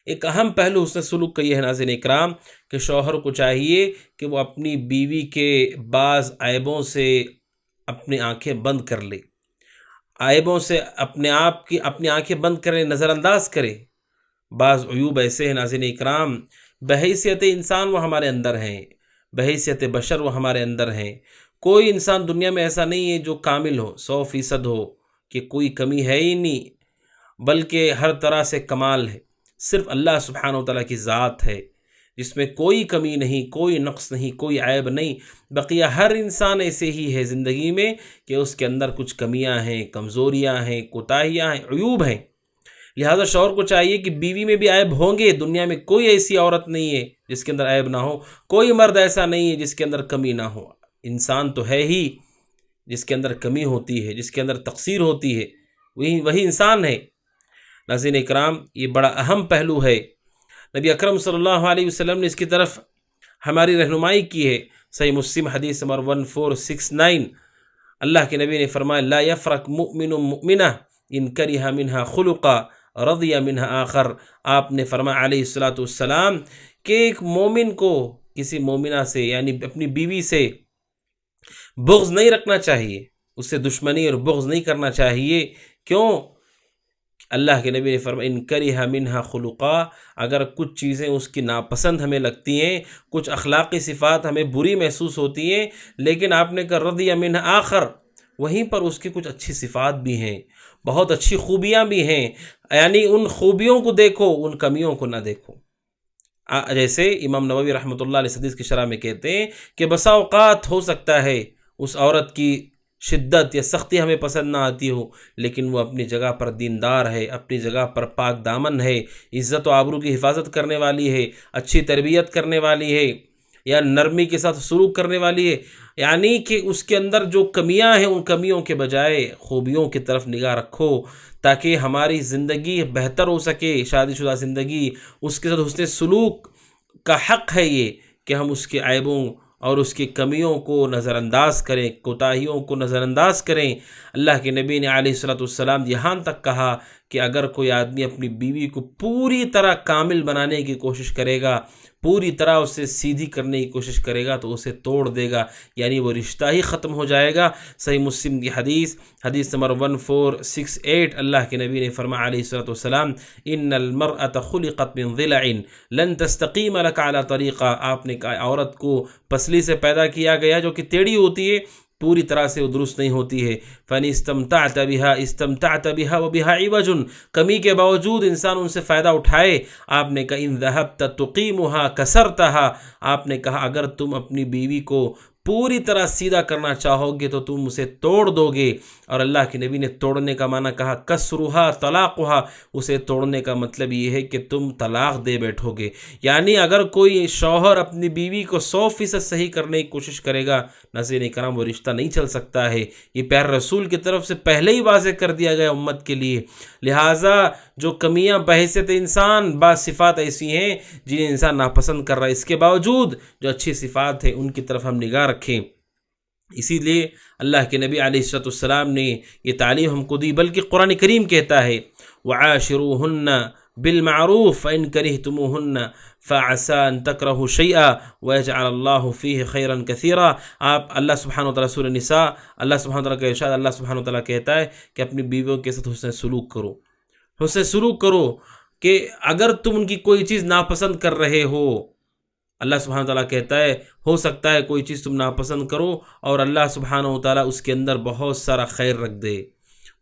ایک اہم پہلو حسن سلوک کا یہ ہے ناظرین اکرام کہ شوہر کو چاہیے کہ وہ اپنی بیوی کے بعض عیبوں سے اپنی آنکھیں بند کر لے، عیبوں سے اپنی آنکھیں بند کرے، نظر انداز کرے۔ بعض عیوب ایسے ہیں ناظرین اکرام، بحیثیت انسان وہ ہمارے اندر ہیں، بحیثیت بشر وہ ہمارے اندر ہیں۔ کوئی انسان دنیا میں ایسا نہیں ہے جو کامل ہو، 100% ہو کہ کوئی کمی ہے ہی نہیں، بلکہ ہر طرح سے کمال ہے۔ صرف اللہ سبحانہ و تعالیٰ کی ذات ہے جس میں کوئی کمی نہیں، کوئی نقص نہیں، کوئی عیب نہیں۔ بقیہ ہر انسان ایسے ہی ہے زندگی میں کہ اس کے اندر کچھ کمیاں ہیں، کمزوریاں ہیں، کوتاہیاں ہیں، عیوب ہیں۔ لہٰذا شوہر کو چاہیے کہ بیوی میں بھی عیب ہوں گے، دنیا میں کوئی ایسی عورت نہیں ہے جس کے اندر عیب نہ ہو، کوئی مرد ایسا نہیں ہے جس کے اندر کمی نہ ہو۔ انسان تو ہے ہی جس کے اندر کمی ہوتی ہے، جس کے اندر تقصیر ہوتی ہے، وہی انسان ہے۔ ناظرین اکرام، یہ بڑا اہم پہلو ہے۔ نبی اکرم صلی اللہ علیہ وسلم نے اس کی طرف ہماری رہنمائی کی ہے۔ صحیح مسلم حدیث نمبر 1469، اللہ کے نبی نے فرمایا لا یفرق مؤمن مؤمنہ ان کرہ منہا خلقا رضی منہا آخر۔ آپ نے فرمایا علیہ السلام کہ ایک مومن کو کسی مومنہ سے یعنی اپنی بیوی سے بغض نہیں رکھنا چاہیے، اس سے دشمنی اور بغض نہیں کرنا چاہیے۔ کیوں؟ اللہ کے نبی نے فرمایا ان کرہ منہا خلقا، اگر کچھ چیزیں اس کی ناپسند ہمیں لگتی ہیں، کچھ اخلاقی صفات ہمیں بری محسوس ہوتی ہیں، لیکن آپ نے کہا رضی منہا آخر، وہیں پر اس کی کچھ اچھی صفات بھی ہیں، بہت اچھی خوبیاں بھی ہیں، یعنی ان خوبیوں کو دیکھو، ان کمیوں کو نہ دیکھو۔ جیسے امام نووی رحمۃ اللہ علیہ حدیث کی شرح میں کہتے ہیں کہ بسا اوقات ہو سکتا ہے اس عورت کی شدت یا سختی ہمیں پسند نہ آتی ہو، لیکن وہ اپنی جگہ پر دیندار ہے، اپنی جگہ پر پاک دامن ہے، عزت و آبرو کی حفاظت کرنے والی ہے، اچھی تربیت کرنے والی ہے، یا نرمی کے ساتھ سلوک کرنے والی ہے۔ یعنی کہ اس کے اندر جو کمیاں ہیں ان کمیوں کے بجائے خوبیوں کی طرف نگاہ رکھو، تاکہ ہماری زندگی بہتر ہو سکے، شادی شدہ زندگی۔ اس کے ساتھ حسن سلوک کا حق ہے یہ کہ ہم اس کے عیبوں اور اس کی کمیوں کو نظر انداز کریں، کوتاہیوں کو نظر انداز کریں۔ اللہ کے نبی نے علیہ السلام یہاں تک کہا کہ اگر کوئی آدمی اپنی بیوی کو پوری طرح کامل بنانے کی کوشش کرے گا، پوری طرح اسے سیدھی کرنے کی کوشش کرے گا تو اسے توڑ دے گا، یعنی وہ رشتہ ہی ختم ہو جائے گا۔ صحیح مسلم کی حدیث نمبر 1468، اللہ کے نبی نے فرمایا علیہ السلام ان المرأة خلقت من ضلع لن تستقیم لك على طریقہ۔ آپ نے کہا عورت کو پسلی سے پیدا کیا گیا جو کہ ٹیڑھی ہوتی ہے، پوری طرح سے وہ درست نہیں ہوتی ہے۔ فَإِنِ اسْتَمْتَعْتَ بِهَا اسْتَمْتَعْتَ بِهَا وَبِهَا عِوَجٌ، کمی کے باوجود انسان ان سے فائدہ اٹھائے۔ آپ نے کہا اِن ذَهَبْتَ تُقِيمُهَا كَسَرْتَهَا، آپ نے کہا اگر تم اپنی بیوی کو پوری طرح سیدھا کرنا چاہو گے تو تم اسے توڑ دو گے۔ اور اللہ کے نبی نے توڑنے کا معنی کہا کسرها طلاقها، اسے توڑنے کا مطلب یہ ہے کہ تم طلاق دے بیٹھو گے۔ یعنی اگر کوئی شوہر اپنی بیوی کو 100% صحیح کرنے کی کوشش کرے گا، ناظرین کرام، وہ رشتہ نہیں چل سکتا ہے۔ یہ پیارے رسول کی طرف سے پہلے ہی واضح کر دیا گیا امت کے لیے۔ لہٰذا جو کمیاں بحیثیت انسان، بعض صفات ایسی ہیں جنہیں انسان ناپسند کر رہا ہے، اس کے باوجود جو اچھی صفات ہیں ان کی طرف ہم نگاہ رکھیں۔ اسی لیے اللہ کے نبی علیہ السلام نے یہ تعلیم ہم کو دی، بلکہ قرآن کریم کہتا ہے وَعَاشِرُوهُنَّ بِالْمَعْرُوفِ فَإِنْ كَرِهْتُمُوهُنَّ فَعَسَىٰ أَن تَكْرَهُوا شَيْئًا وَيَجْعَلَ اللَّهُ فِيهِ خَيْرًا كَثِيرًا۔ آپ اللہ سبحانہ وتعالیٰ سورہ نساء، اللہ سبحانہ وتعالیٰ کا ارشاد، اللہ سبحانہ وتعالیٰ کہتا ہے کہ اپنی بیویوں کے ساتھ حسن سلوک کرو، حسن سلوک کرو، کہ اگر تم ان کی کوئی چیز ناپسند کر رہے ہو، اللہ سبحانہ وتعالیٰ کہتا ہے ہو سکتا ہے کوئی چیز تم ناپسند کرو اور اللہ سبحانہ وتعالیٰ اس کے اندر بہت سارا خیر رکھ دے،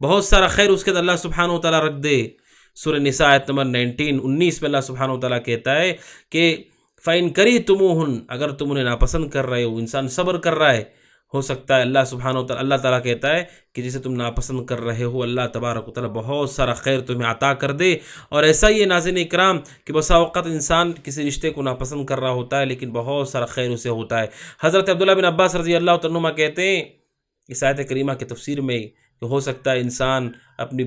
بہت سارا خیر اس کے اندر اللہ سبحانہ وتعالیٰ رکھ دے۔ سورہ نساء آیت نمبر 19 میں اللہ سبحانہ وتعالیٰ کہتا ہے کہ فَإِن كَرِهْتُمُوهُنَّ، اگر تم انہیں ناپسند کر رہے ہو، انسان صبر کر رہا ہے، ہو سکتا ہے اللہ تعالیٰ کہتا ہے کہ جسے تم ناپسند کر رہے ہو اللہ تبارک و تعالیٰ بہت سارا خیر تمہیں عطا کر دے۔ اور ایسا ہی ہے ناظرین اکرام کہ بسا اوقات انسان کسی رشتے کو ناپسند کر رہا ہوتا ہے لیکن بہت سارا خیر اسے ہوتا ہے۔ حضرت عبداللہ بن عباس رضی اللہ عنہما کہتے ہیں اس آیت کریمہ کی تفسیر میں کہ ہو سکتا ہے انسان اپنی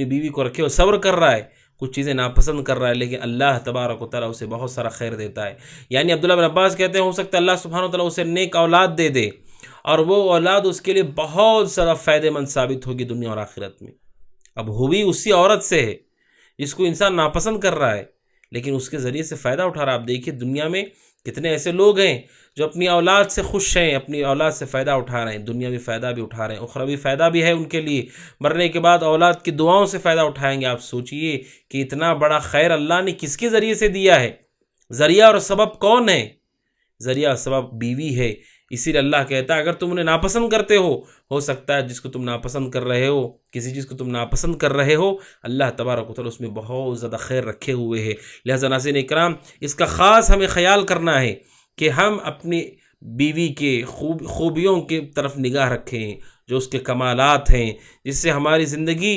بیوی کو رکھے اور صبر کر رہا ہے، کچھ چیزیں ناپسند کر رہا ہے، لیکن اللہ تبارک و تعالیٰ اسے بہت سارا خیر دیتا ہے۔ یعنی عبداللہ بن عباس کہتے ہیں ہو سکتا ہے اللہ سبحانہ و تعالیٰ اسے نیک اولاد دے دے اور وہ اولاد اس کے لیے بہت سارا فائدہ مند ثابت ہوگی دنیا اور آخرت میں۔ اب ہوئی اسی عورت سے ہے جس کو انسان ناپسند کر رہا ہے، لیکن اس کے ذریعے سے فائدہ اٹھا رہا ہے۔ آپ دیکھیے دنیا میں کتنے ایسے لوگ ہیں جو اپنی اولاد سے خوش ہیں، اپنی اولاد سے فائدہ اٹھا رہے ہیں، دنیاوی فائدہ بھی اٹھا رہے ہیں، اخروی فائدہ بھی ہے ان کے لیے، مرنے کے بعد اولاد کی دعاؤں سے فائدہ اٹھائیں گے۔ آپ سوچئے کہ اتنا بڑا خیر اللہ نے کس کے ذریعے سے دیا ہے۔ ذریعہ اور سبب کون ہے؟ ذریعہ اور سبب بیوی ہے۔ اسی لیے اللہ کہتا ہے اگر تم انہیں ناپسند کرتے ہو سکتا ہے جس کو تم ناپسند کر رہے ہو، کسی چیز کو تم ناپسند کر رہے ہو، اللہ تبارک و تعالیٰ اس میں بہت زیادہ خیر رکھے ہوئے ہے۔ لہذا ناظرین اکرام، اس کا خاص ہمیں خیال کرنا ہے کہ ہم اپنی بیوی کے خوبیوں کی طرف نگاہ رکھیں، جو اس کے کمالات ہیں، جس سے ہماری زندگی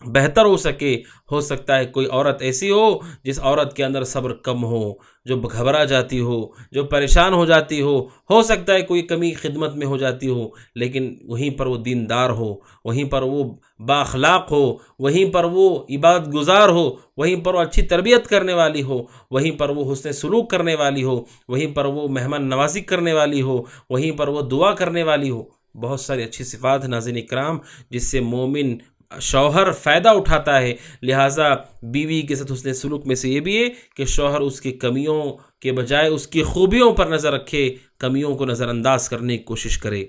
بہتر ہو سکتا ہے کوئی عورت ایسی ہو جس عورت کے اندر صبر کم ہو، جو گھبرا جاتی ہو، جو پریشان ہو جاتی ہو سکتا ہے کوئی کمی خدمت میں ہو جاتی ہو، لیکن وہیں پر وہ دیندار ہو، وہیں پر وہ بااخلاق ہو، وہیں پر وہ عبادت گزار ہو، وہیں پر وہ اچھی تربیت کرنے والی ہو، وہیں پر وہ حسن سلوک کرنے والی ہو، وہیں پر وہ مہمان نوازی کرنے والی ہو، وہیں پر وہ دعا کرنے والی ہو۔ بہت ساری اچھی صفات ہیں ناظرین اکرام جس سے مومن شوہر فائدہ اٹھاتا ہے۔ لہٰذا بیوی کے ساتھ حسن سلوک میں سے یہ بھی ہے کہ شوہر اس کی کمیوں کے بجائے اس کی خوبیوں پر نظر رکھے، کمیوں کو نظر انداز کرنے کی کوشش کرے۔